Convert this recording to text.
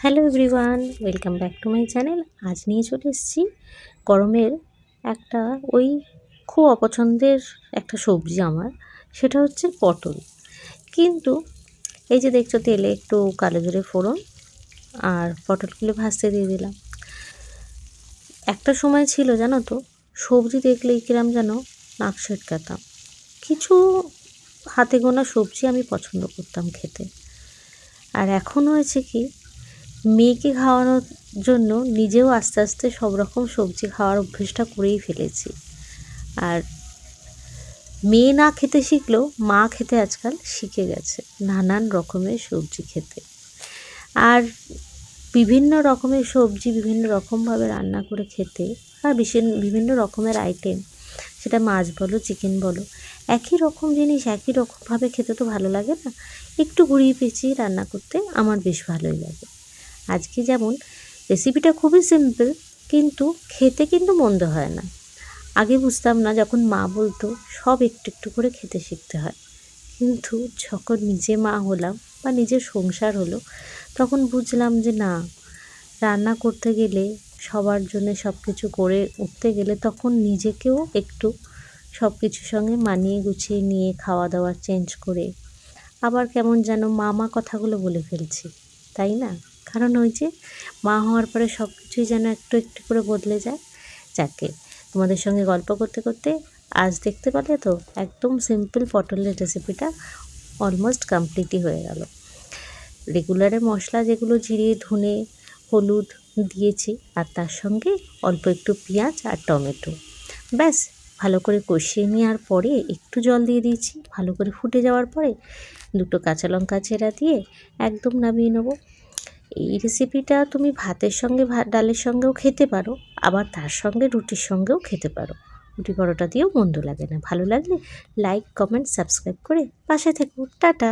Hello everyone, welcome back to my channel. আজ নিয়ে চলে এসেছি গরমের একটা ওই খুব অপছন্দের একটা সবজি আমার, সেটা হচ্ছে পটল। কিন্তু এই যে দেখছো, তেলে একটু কালো জিরে ফোড়ন আর পটলগুলো ভাজতে দিয়ে দিলাম। একটা সময় ছিল জানো তো, সবজি দেখলেই কিরম যেন নাক সেটকাতাম। কিছু হাতে গোনা সবজি আমি পছন্দ করতাম খেতে, আর এখন হয়েছে কি, মেয়েকে খাওয়ানোর জন্য নিজেও আস্তে আস্তে সব রকম সবজি খাওয়ার অভ্যেসটা করেই ফেলেছি। আর মেয়ে না খেতে শিখলেও মা খেতে আজকাল শিখে গেছে, নানান রকমের সবজি খেতে। আর বিভিন্ন রকমের সবজি বিভিন্ন রকমভাবে রান্না করে খেতে, আর বিভিন্ন রকমের আইটেম, সেটা মাছ বলো চিকেন বলো, একই রকম জিনিস একই রকমভাবে খেতে তো ভালো লাগে না। একটু ঘুরিয়ে পেঁচিয়ে রান্না করতে আমার বেশ ভালোই লাগে। আজকে যেমন রেসিপিটা খুবই সিম্পল, কিন্তু খেতে কিন্তু মন্দ হয় না। আগে বুঝতাম না, যখন মা বলতো সব একটু একটু করে খেতে শিখতে হয়, কিন্তু যখন নিজে মা হলাম বা নিজের সংসার হলো, তখন বুঝলাম যে না, রান্না করতে গেলে, সবার জন্য সব কিছু করে উঠতে গেলে, তখন নিজেকেও একটু সব কিছুর সঙ্গে মানিয়ে গুছিয়ে নিয়ে খাওয়া দাওয়া চেঞ্জ করে আবার কেমন যেন মা কথাগুলো বলে ফেলছি, তাই না? কারণ ওই যে মা হওয়ার পরে সব কিছুই যেন একটু একটু করে বদলে যায়। যাকে তোমাদের সঙ্গে গল্প করতে করতে আজ দেখতে পেলে তো, একদম সিম্পল পটলের রেসিপিটা অলমোস্ট কমপ্লিটই হয়ে গেল। রেগুলারে মশলা যেগুলো জিরে ধনে হলুদ দিয়েছি, আর তার সঙ্গে অল্প একটু পেঁয়াজ আর টমেটো, ব্যাস ভালো করে কষিয়ে নেওয়ার পরে একটু জল দিয়ে দিয়েছি। ভালো করে ফুটে যাওয়ার পরে দুটো কাঁচা লঙ্কা চেরা দিয়ে একদম নামিয়ে নেবো। এই রেসিপিটা তুমি ভাতের সঙ্গে ডালের সঙ্গেও খেতে পারো, আবার তার সঙ্গে রুটির সঙ্গেও খেতে পারো। রুটি পরোটা দিয়েও মন্দ লাগে না। ভালো লাগলে লাইক কমেন্ট সাবস্ক্রাইব করে পাশে থেকো। টাটা।